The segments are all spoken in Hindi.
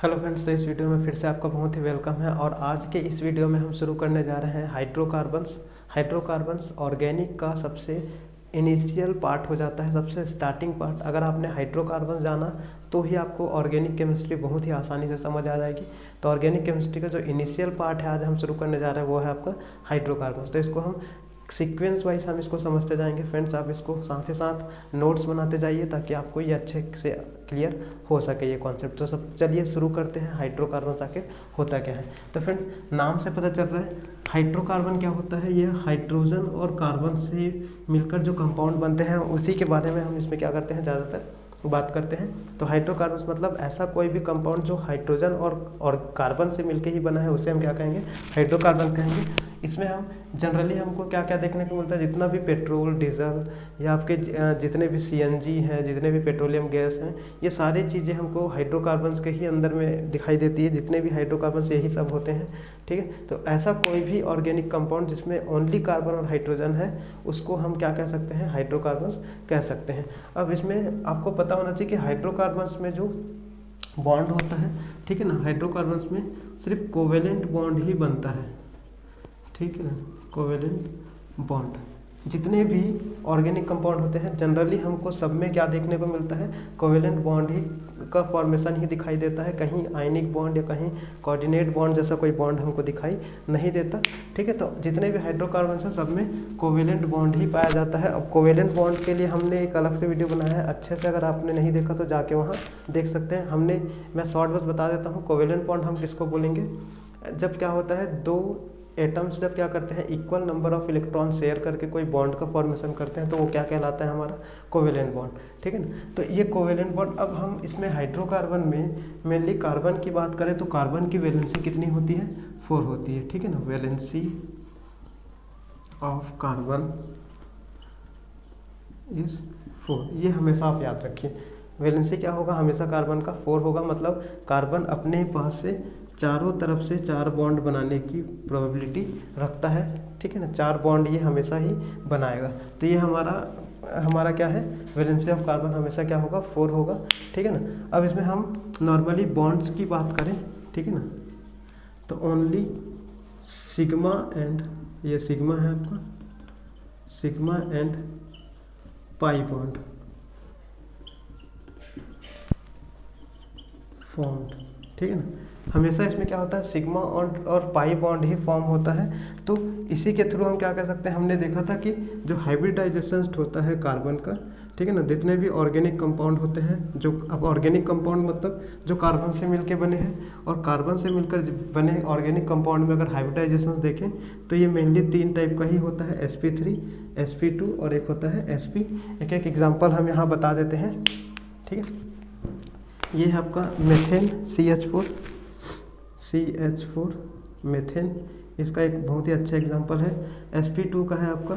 हेलो फ्रेंड्स, तो इस वीडियो में फिर से आपका बहुत ही वेलकम है। और आज के इस वीडियो में हम शुरू करने जा रहे हैं हाइड्रोकार्बन्स ऑर्गेनिक का सबसे इनिशियल पार्ट हो जाता है, सबसे स्टार्टिंग पार्ट। अगर आपने हाइड्रोकार्बन्स जाना तो ही आपको ऑर्गेनिक केमिस्ट्री बहुत ही आसानी से समझ आ जाएगी। तो ऑर्गेनिक केमिस्ट्री का जो इनिशियल पार्ट है आज हम शुरू करने जा रहे हैं वो है आपका हाइड्रोकार्बन्स। तो इसको हम सीक्वेंस वाइज हम इसको समझते जाएंगे फ्रेंड्स। आप इसको साथ ही साथ नोट्स बनाते जाइए ताकि आपको ये अच्छे से क्लियर हो सके ये कॉन्सेप्ट। तो सब चलिए शुरू करते हैं। हाइड्रोकार्बन आखिर होता क्या है? तो फ्रेंड्स नाम से पता चल रहा है हाइड्रोकार्बन क्या होता है। ये हाइड्रोजन और कार्बन से मिलकर जो कंपाउंड बनते हैं उसी के बारे में हम इसमें क्या करते हैं, ज़्यादातर बात करते हैं। तो हाइड्रोकार्बन मतलब ऐसा कोई भी कंपाउंड जो हाइड्रोजन और कार्बन से मिलके ही बना है उसे हम क्या कहेंगे, हाइड्रोकार्बन कहेंगे। इसमें हम जनरली हमको क्या क्या देखने को मिलता है, जितना भी पेट्रोल डीजल या आपके जितने भी सीएनजी हैं, जितने भी पेट्रोलियम गैस हैं, ये सारी चीज़ें हमको हाइड्रोकार्बन्स के ही अंदर में दिखाई देती है। जितने भी हाइड्रोकार्बन्स यही सब होते हैं, ठीक है। तो ऐसा कोई भी ऑर्गेनिक कंपाउंड जिसमें ओनली कार्बन और हाइड्रोजन है उसको हम क्या कह सकते हैं, हाइड्रोकार्बन्स कह सकते हैं। अब इसमें आपको पता होना चाहिए कि हाइड्रोकार्बन्स में जो बॉन्ड होता है, ठीक है ना, हाइड्रोकार्बन्स में सिर्फ कोवेलेंट बॉन्ड ही बनता है, ठीक है ना, कोवेलेंट बॉन्ड। जितने भी ऑर्गेनिक कंपाउंड होते हैं जनरली हमको सब में क्या देखने को मिलता है, कोवेलेंट बॉन्ड ही का फॉर्मेशन ही दिखाई देता है। कहीं आयनिक बॉन्ड या कहीं कोऑर्डिनेट बॉन्ड जैसा कोई बॉन्ड हमको दिखाई नहीं देता, ठीक है। तो जितने भी हाइड्रोकार्बन हैं सब में कोवेलेंट बॉन्ड ही पाया जाता है। अब कोवेलेंट बॉन्ड के लिए हमने एक अलग से वीडियो बनाया है, अच्छे से अगर आपने नहीं देखा तो जाके वहाँ देख सकते हैं। मैं शॉर्ट बस बता देता हूँ। कोवेलेंट बॉन्ड हम किसको बोलेंगे, जब क्या होता है दो एटम्स जब क्या करते हैं, equal number of electron share करके कोई बॉन्ड का फॉर्मेशन करते हैं तो वो क्या कहलाता है, हमारा कोवेलेंट बॉन्ड, ठीक है ना। तो ये कोवेलेंट बॉन्ड, अब हम इसमें हाइड्रोकार्बन में मेनली कार्बन की बात करें तो कार्बन की वैलेंसी कितनी होती है, 4 होती है, ठीक है ना। वैलेंसी ऑफ कार्बन इज 4, ये हमेशा आप याद रखिए। वैलेंसी क्या होगा, हमेशा कार्बन का 4 होगा। मतलब कार्बन अपने पास से चारों तरफ से 4 बॉन्ड बनाने की प्रोबेबिलिटी रखता है, ठीक है ना। 4 बॉन्ड ये हमेशा ही बनाएगा। तो ये हमारा क्या है, वैलेंसी ऑफ कार्बन हमेशा क्या होगा, 4 होगा, ठीक है ना। अब इसमें हम नॉर्मली बॉन्ड्स की बात करें, ठीक है ना, तो ओनली सिग्मा एंड, ये सिग्मा है आपका, sigma and pi bond formed, ठीक है ना। हमेशा इसमें क्या होता है, सिग्मा और पाई बॉन्ड ही फॉर्म होता है। तो इसी के थ्रू हम क्या कर सकते हैं, हमने देखा था कि जो हाइब्रिडाइजेशन होता है कार्बन का, ठीक है ना, जितने भी ऑर्गेनिक कंपाउंड होते हैं, जो अब ऑर्गेनिक कंपाउंड मतलब जो कार्बन से मिलके बने हैं, और कार्बन से मिलकर बने ऑर्गेनिक कंपाउंड में अगर हाइब्रिडाइजेशन देखें तो ये मेनली 3 टाइप का ही होता है, sp3, sp2 और एक होता है sp। एक एक एग्जाम्पल हम यहाँ बता देते हैं, ठीक है। ये है आपका मेथेन CH4 मेथेन, इसका एक बहुत ही अच्छा एग्जांपल है। sp2 का है आपका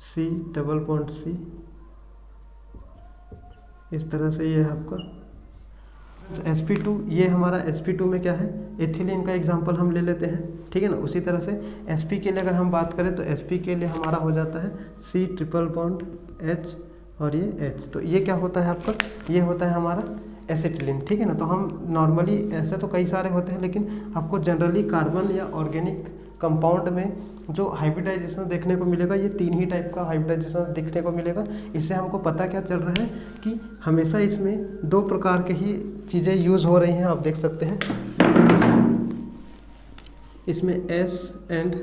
C डबल बॉन्ड C, इस तरह से ये है आपका sp2। ये हमारा sp2 में क्या है, एथिलीन का एग्जांपल हम ले लेते हैं, ठीक है ना। उसी तरह से sp के लिए अगर हम बात करें तो sp के लिए हमारा हो जाता है C ट्रिपल बॉन्ड H और ये H। तो ये क्या होता है आपका, ये होता है हमारा एसिटिलीन, ठीक है ना। तो हम नॉर्मली ऐसे तो कई सारे होते हैं, लेकिन आपको जनरली कार्बन या ऑर्गेनिक कंपाउंड में जो हाइब्रिडाइजेशन देखने को मिलेगा, ये 3 ही टाइप का हाइब्रिडाइजेशन देखने को मिलेगा। इससे हमको पता क्या चल रहा है कि हमेशा इसमें 2 प्रकार के ही चीज़ें यूज़ हो रही हैं। आप देख सकते हैं इसमें S and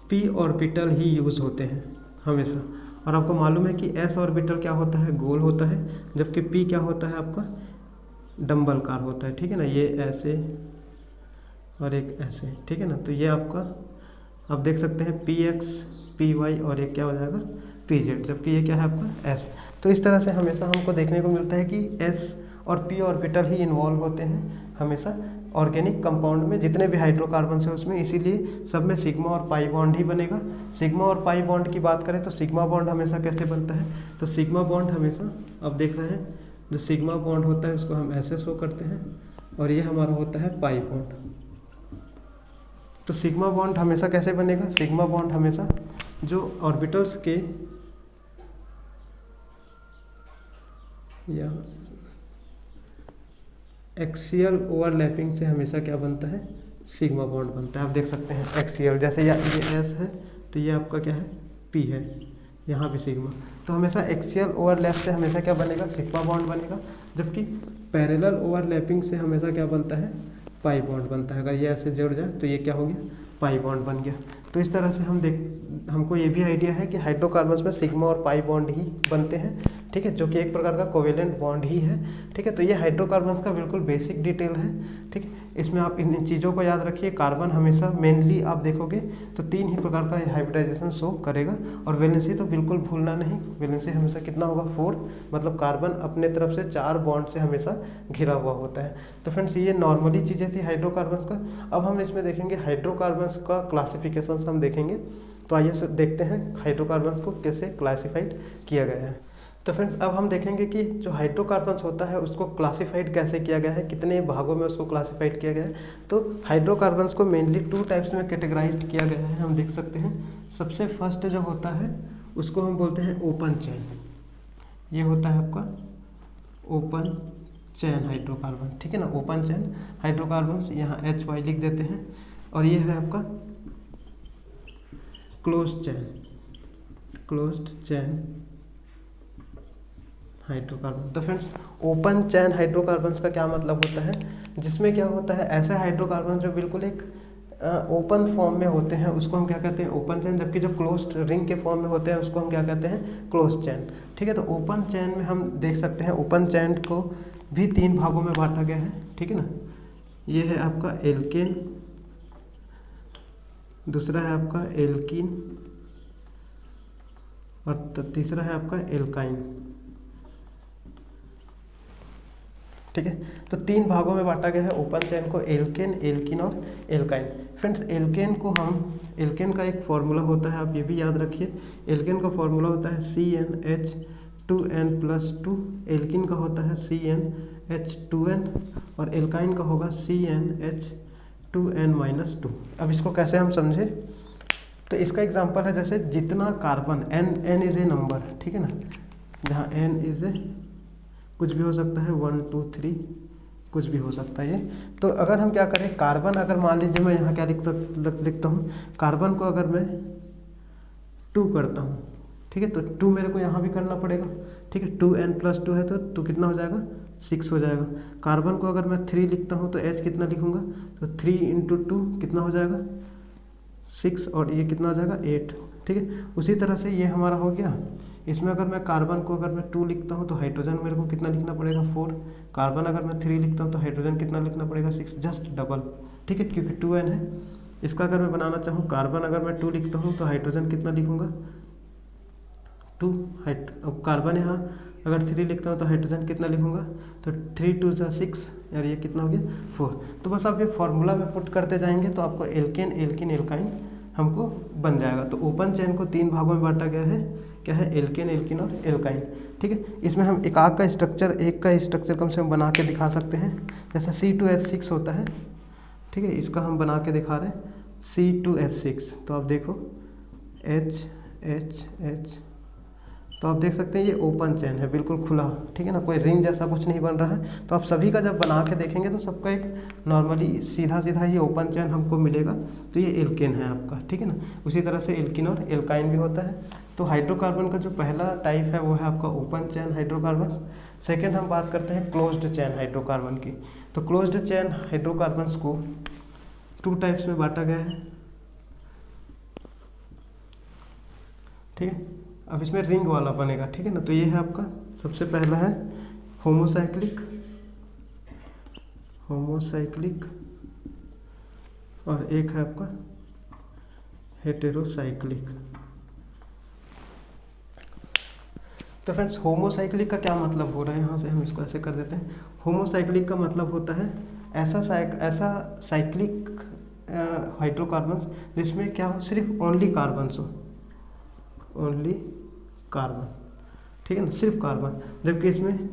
P orbital he use होते हैं हमेशा। और आपको मालूम है कि S ऑर्बिटल क्या होता है, गोल होता है, जबकि P क्या होता है आपका, डम्बलकार होता है, ठीक है ना। ये ऐसे और एक ऐसे, ठीक है ना। तो ये आपका आप देख सकते हैं PX PY और एक क्या हो जाएगा PZ, जबकि ये क्या है आपका S। तो इस तरह से हमेशा हमको देखने को मिलता है कि S और P ऑर्बिटल ही इन्वॉल्व होते हैं हमेशा ऑर्गेनिक कंपाउंड में, जितने भी हाइड्रोकार्बन है उसमें। इसीलिए सब में सिग्मा और पाई बॉन्ड ही बनेगा। सिग्मा और पाई बॉन्ड की बात करें तो सिग्मा बॉन्ड हमेशा कैसे बनता है, तो सिग्मा बॉन्ड हमेशा आप देख रहे हैं जो सिग्मा बॉन्ड होता है उसको हम ऐसे शो करते हैं, और ये हमारा होता है पाई बॉन्ड। तो सिग्मा बॉन्ड हमेशा कैसे बनेगा, सिग्मा बॉन्ड हमेशा जो ऑर्बिटल्स के या एक्सियल ओवरलैपिंग से हमेशा क्या बनता है, सिग्मा बॉन्ड बनता है। आप देख सकते हैं एक्सियल, जैसे ये एस है तो ये आपका क्या है, पी है, यहाँ भी सिग्मा, तो हमेशा एक्सियल ओवरलैप से हमेशा क्या बनेगा, सिग्मा बॉन्ड बनेगा। जबकि पैरेलल ओवरलैपिंग से हमेशा क्या बनता है, पाई बॉन्ड बनता है। अगर ये ऐसे जुड़ जाए तो ये क्या हो गया, पाई बॉन्ड बन गया। तो इस तरह से हमको ये भी आइडिया है कि हाइड्रोकार्बन्स में सिग्मा और पाई बॉन्ड ही बनते हैं, ठीक है, जो कि एक प्रकार का कोवेलेंट बॉन्ड ही है, ठीक है। तो ये हाइड्रोकार्बन्स का बिल्कुल बेसिक डिटेल है, ठीक है। इसमें आप इन चीज़ों को याद रखिए। कार्बन हमेशा मेनली आप देखोगे तो 3 ही प्रकार का हाइब्रिडाइजेशन शो करेगा, और वैलेंसी तो बिल्कुल भूलना नहीं, वैलेंसी हमेशा कितना होगा, 4, मतलब कार्बन अपने तरफ से 4 बॉन्ड से हमेशा घिरा हुआ होता है। तो फ्रेंड्स ये नॉर्मली चीज़ें थी हाइड्रोकार्बन्स का। अब हम इसमें देखेंगे हाइड्रोकार्बन्स का क्लासिफिकेशन हम देखेंगे। तो आइए देखते हैं हाइड्रोकार्बन्स को कैसे क्लासिफाइड किया गया है। तो फ्रेंड्स अब हम देखेंगे कि जो हाइड्रोकार्बन्स होता है उसको क्लासिफाइड कैसे किया गया है, कितने भागों में उसको क्लासिफाइड किया गया है। तो हाइड्रोकार्बन्स को मेनली 2 टाइप्स में कैटेगराइज्ड किया गया है, हम देख सकते हैं। सबसे फर्स्ट जो होता है उसको हम बोलते हैं ओपन चैन। ये होता है आपका ओपन चैन हाइड्रोकार्बन, ठीक है ना, ओपन चैन हाइड्रोकार्बन्स, यहाँ HY लिख देते हैं। और ये है आपका क्लोज्ड चैन हाइड्रोकार्बन। तो फ्रेंड्स ओपन चैन हाइड्रोकार्बन्स का क्या मतलब होता है, जिसमें क्या होता है, ऐसे हाइड्रोकार्बन जो बिल्कुल एक ओपन फॉर्म में होते हैं उसको हम क्या कहते हैं, ओपन चैन। जबकि जो क्लोज्ड रिंग के फॉर्म में होते हैं उसको हम क्या कहते हैं, क्लोज्ड चैन, ठीक है। तो ओपन चैन में हम देख सकते हैं, ओपन चैन को भी 3 भागों में बांटा गया है, ठीक है ना। ये है आपका एल्केन, दूसरा है आपका एल्कीन, और तीसरा है आपका एल्काइन, ठीक है। तो 3 भागों में बांटा गया है ओपन चैन को, एल्केन, एल्कीन और एल्काइन। फ्रेंड्स एल्केन को हम, एल्केन का एक फॉर्मूला होता है, आप ये भी याद रखिए। एल्केन का फॉर्मूला होता है CnH2n+2, एल्कीन का होता है CnH2n, और एल्काइन का होगा CnH2n-2। अब इसको कैसे हम समझे, तो इसका एग्जांपल है जैसे जितना carbon, n is a number, ठीक है ना, जहाँ n इज ए कुछ भी हो सकता है, 1 2 3 कुछ भी हो सकता है ये। तो अगर हम क्या करें, कार्बन अगर मान लीजिए मैं यहाँ क्या लिखता हूँ, कार्बन को अगर मैं 2 करता हूँ, ठीक है, तो 2 मेरे को यहाँ भी करना पड़ेगा, ठीक है। 2n+2 है तो 2 कितना हो जाएगा, 6 हो जाएगा। कार्बन को अगर मैं 3 लिखता हूँ तो H कितना लिखूँगा, तो 3 × 2 कितना हो जाएगा, 6, और ये कितना हो जाएगा, 8, ठीक है। उसी तरह से ये हमारा हो गया। इसमें अगर मैं कार्बन को अगर मैं 2 लिखता हूँ तो हाइड्रोजन मेरे को कितना लिखना पड़ेगा, 4। कार्बन अगर मैं 3 लिखता हूँ तो हाइड्रोजन कितना लिखना पड़ेगा, 6, जस्ट डबल, ठीक है, क्योंकि 2n है। इसका अगर मैं बनाना चाहूँ, कार्बन अगर मैं 2 लिखता हूँ तो हाइड्रोजन कितना लिखूँगा, 2। अब कार्बन यहाँ अगर 3 लिखता हूँ तो हाइड्रोजन कितना लिखूँगा, तो 3 2 × 6, यार ये कितना हो गया, 4। तो बस आप ये फॉर्मूला में पुट करते जाएंगे तो आपको एल्केन, एल्कीन, एल्काइन हमको बन जाएगा। तो ओपन चैन को 3 भागों में बांटा गया है, क्या है, एल्केन, एल्कीन और एल्काइन, ठीक है। इसमें हम एक का स्ट्रक्चर कम से कम बना के दिखा सकते हैं। जैसे C2H6 होता है, ठीक है, इसका हम बना के दिखा रहे हैं, C2H6। तो आप देखो H, तो आप देख सकते हैं ये ओपन चैन है, बिल्कुल खुला, ठीक है ना, कोई रिंग जैसा कुछ नहीं बन रहा है। तो आप सभी का जब बना के देखेंगे तो सबका एक नॉर्मली सीधा ये ओपन चैन हमको मिलेगा। तो ये एल्केन है आपका, ठीक है ना। उसी तरह से एल्कीन और एल्काइन भी होता है। तो हाइड्रोकार्बन का जो पहला टाइप है वो है आपका ओपन चैन हाइड्रोकार्बन। सेकेंड हम बात करते हैं क्लोज्ड चैन हाइड्रोकार्बन की। तो क्लोज्ड चैन हाइड्रोकार्बन्स को 2 टाइप्स में बांटा गया है, ठीक है। अब इसमें रिंग वाला बनेगा, ठीक है ना। तो ये है आपका, सबसे पहला है होमोसाइक्लिक, और एक है आपका हेटेरोसाइक्लिक। तो फ्रेंड्स होमोसाइक्लिक का क्या मतलब हो रहा है, यहाँ से हम इसको ऐसे कर देते हैं। होमोसाइक्लिक का मतलब होता है ऐसा साइक्लिक हाइड्रोकार्बन्स जिसमें क्या हो, सिर्फ ओनली कार्बन्स हो, ओनली कार्बन, ठीक है ना, सिर्फ कार्बन। जबकि इसमें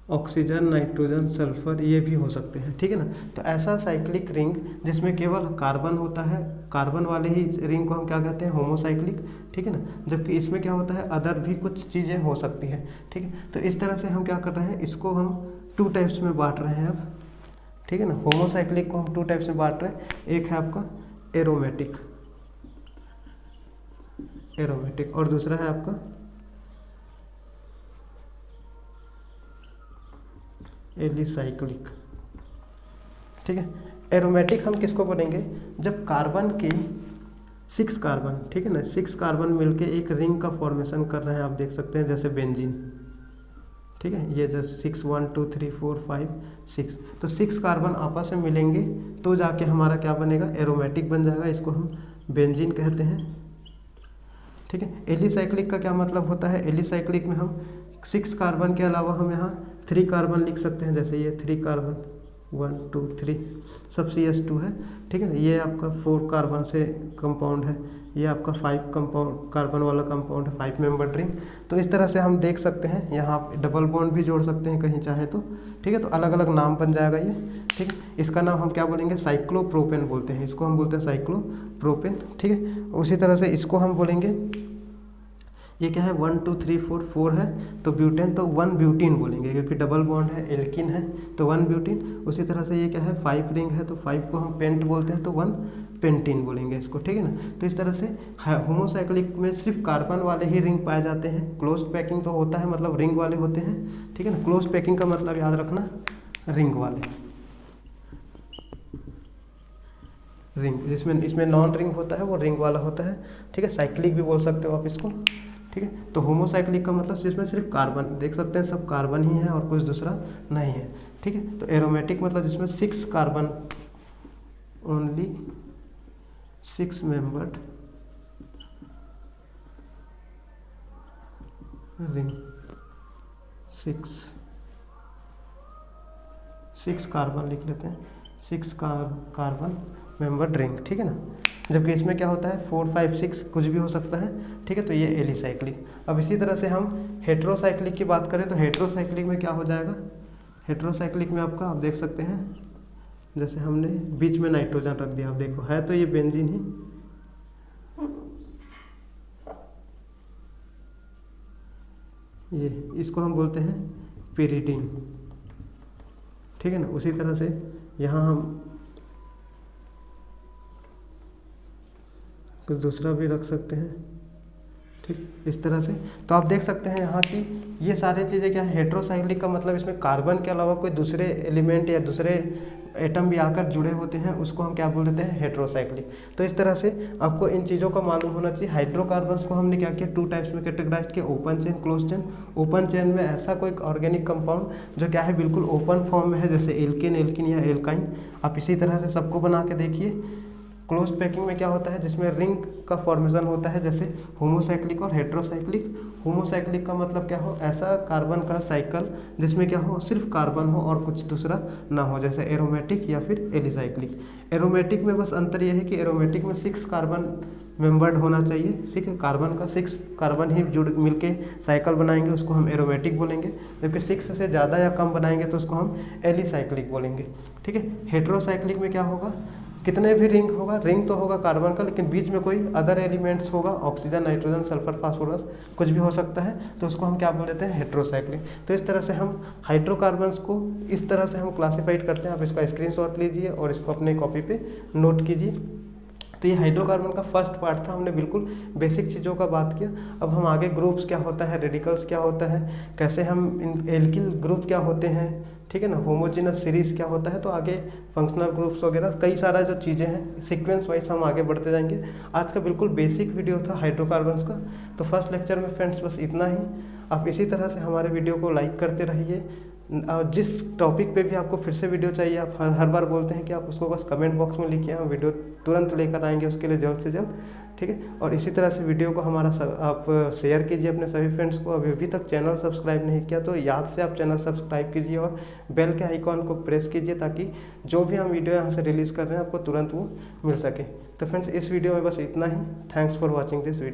ऑक्सीजन, नाइट्रोजन, सल्फर, ये भी हो सकते हैं, ठीक है ना। तो ऐसा साइक्लिक रिंग जिसमें केवल कार्बन होता है, कार्बन वाले ही रिंग को हम क्या कहते हैं, होमोसाइक्लिक, ठीक है ना। जबकि इसमें क्या होता है, अदर भी कुछ चीज़ें हो सकती हैं, ठीक है। तो इस तरह से हम क्या कर रहे हैं, इसको हम 2 टाइप्स में बांट रहे हैं अब, ठीक है ना। होमोसाइक्लिक को हम 2 टाइप्स में बांट रहे हैं। एक है आपका एरोमेटिक, एरोमेटिक, और दूसरा है आपका एलिसाइक्लिक, ठीक है। एरोमेटिक हम किसको बोलेंगे, जब कार्बन के 6 कार्बन, ठीक है ना, 6 कार्बन मिलके एक रिंग का फॉर्मेशन कर रहे हैं, आप देख सकते हैं, जैसे बेंजीन, ठीक है। ये जैसे 6 1 2 3 4 5 6, तो 6 कार्बन आपस में मिलेंगे तो जाके हमारा क्या बनेगा, एरोमेटिक बन जाएगा। इसको हम बेंजीन कहते हैं, ठीक है। एलिसाइक्लिक का क्या मतलब होता है, एलिसाइक्लिक में हम 6 कार्बन के अलावा हम यहाँ 3 कार्बन लिख सकते हैं, जैसे ये 3 कार्बन 1 2 3 सब CH2 है, ठीक है ना। ये आपका 4 कार्बन से कंपाउंड है, ये आपका 5 कंपाउंड कार्बन वाला कंपाउंड है, 5 मेंबर रिंग। तो इस तरह से हम देख सकते हैं, यहाँ डबल बॉन्ड भी जोड़ सकते हैं कहीं चाहे तो, ठीक है। तो अलग अलग नाम बन जाएगा ये, ठीक है। इसका नाम हम क्या बोलेंगे, साइक्लोप्रोपेन बोलते हैं, इसको हम बोलते हैं साइक्लोप्रोपेन, ठीक है। उसी तरह से इसको हम बोलेंगे, ये क्या है, 1 2 3 4 4 है तो ब्यूटेन, तो 1 ब्यूटीन बोलेंगे क्योंकि डबल बॉन्ड है, एल्किन है तो 1 ब्यूटीन। उसी तरह से ये क्या है, 5 रिंग है तो 5 को हम पेंट बोलते हैं तो 1 पेंटीन बोलेंगे इसको, ठीक है ना। तो इस तरह से होमोसाइक्लिक में सिर्फ कार्बन वाले ही रिंग पाए जाते हैं। क्लोज्ड पैकिंग तो होता है, मतलब रिंग वाले होते हैं, ठीक है ना। क्लोज्ड पैकिंग का मतलब याद रखना, रिंग वाले रिंग, जिसमें इसमें नॉन रिंग होता है वो रिंग वाला होता है, ठीक है। साइक्लिक भी बोल सकते हो आप इसको, ठीक है। तो होमोसाइक्लिक का मतलब जिसमें सिर्फ कार्बन, देख सकते हैं सब कार्बन ही है और कुछ दूसरा नहीं है, ठीक है। तो एरोमेटिक मतलब जिसमें 6 carbon, only 6 membered ring, 6 carbon लिख लेते हैं, 6 कार्बन मेंबर्ड रिंग, ठीक है ना। जबकि इसमें क्या होता है, 4 5 6 कुछ भी हो सकता है, ठीक है। तो ये एलिसाइक्लिक। अब इसी तरह से हम हेट्रोसाइक्लिक की बात करें तो हेट्रोसाइक्लिक में क्या हो जाएगा, हेट्रोसाइक्लिक में आपका आप देख सकते हैं, जैसे हमने बीच में नाइट्रोजन रख दिया, आप देखो है तो ये बेंजीन ही, ये इसको हम बोलते हैं पिरिडीन, ठीक है ना। उसी तरह से यहाँ हम कुछ दूसरा भी रख सकते हैं, ठीक, इस तरह से। तो आप देख सकते हैं यहाँ की ये सारी चीज़ें क्या है, हेट्रोसाइक्लिक का मतलब इसमें कार्बन के अलावा कोई दूसरे एलिमेंट या दूसरे एटम भी आकर जुड़े होते हैं, उसको हम क्या बोल देते हैं, हेट्रोसाइक्लिक। तो इस तरह से आपको इन चीज़ों का मालूम होना चाहिए। हाइड्रोकार्बन्स को हमने क्या किया, 2 टाइप्स में कैटेगराइज किया, open chain, close chain. Open chain में ऐसा कोई ऑर्गेनिक कंपाउंड जो क्या है, बिल्कुल ओपन फॉर्म में है, जैसे एल्केन, एल्किन या एल्काइन। आप इसी तरह से सबको बना के देखिए। क्लोज पैकिंग में क्या होता है, जिसमें रिंग का फॉर्मेशन होता है, जैसे होमोसाइक्लिक और हेट्रोसाइक्लिक। होमोसाइक्लिक का मतलब क्या हो, ऐसा कार्बन का साइकिल जिसमें क्या हो, सिर्फ कार्बन हो और कुछ दूसरा ना हो, जैसे एरोमेटिक या फिर एलिसाइक्लिक। एरोमेटिक में बस अंतर यह है कि एरोमेटिक में 6 कार्बन मेंबर्ड होना चाहिए, ठीक है। कार्बन का 6 कार्बन ही जुड़ मिलके साइकिल बनाएंगे, उसको हम एरोमेटिक बोलेंगे। जबकि 6 से ज़्यादा या कम बनाएंगे तो उसको हम एलिसाइक्लिक बोलेंगे, ठीक है। हेट्रोसाइक्लिक में क्या होगा, कितने भी रिंग होगा, रिंग तो होगा कार्बन का, लेकिन बीच में कोई अदर एलिमेंट्स होगा, ऑक्सीजन, नाइट्रोजन, सल्फर, फास्फोरस, कुछ भी हो सकता है, तो उसको हम क्या बोल देते हैं, हेट्रोसाइक्लिक। तो इस तरह से हम हाइड्रोकार्बन्स को इस तरह से हम क्लासिफाइड करते हैं। आप इसका स्क्रीनशॉट लीजिए और इसको अपने कॉपी पे नोट कीजिए। तो ये हाइड्रोकार्बन का फर्स्ट पार्ट था, हमने बिल्कुल बेसिक चीज़ों का बात किया। अब हम आगे ग्रुप्स क्या होता है, रेडिकल्स क्या होता है, कैसे हम इन एल्किल ग्रुप क्या होते हैं, ठीक है ना, होमोजेनस सीरीज क्या होता है, तो आगे फंक्शनल ग्रुप्स वगैरह कई सारा जो चीज़ें हैं सीक्वेंस वाइज हम आगे बढ़ते जाएंगे। आज का बिल्कुल बेसिक वीडियो था हाइड्रोकार्बन्स का। तो फर्स्ट लेक्चर में फ्रेंड्स बस इतना ही। आप इसी तरह से हमारे वीडियो को लाइक करते रहिए। जिस टॉपिक पे भी आपको फिर से वीडियो चाहिए, आप हर बार बोलते हैं कि आप उसको बस कमेंट बॉक्स में लिखिए, हम वीडियो तुरंत लेकर आएंगे उसके लिए जल्द से जल्द, ठीक है। और इसी तरह से वीडियो को हमारा आप शेयर कीजिए अपने सभी फ्रेंड्स को। अभी तक चैनल सब्सक्राइब नहीं किया तो याद से आप चैनल सब्सक्राइब कीजिए और बेल के आइकॉन को प्रेस कीजिए, ताकि जो भी हम वीडियो यहाँ से रिलीज़ कर रहे हैं आपको तुरंत वो मिल सके। तो फ्रेंड्स इस वीडियो में बस इतना ही। Thanks for watching this video.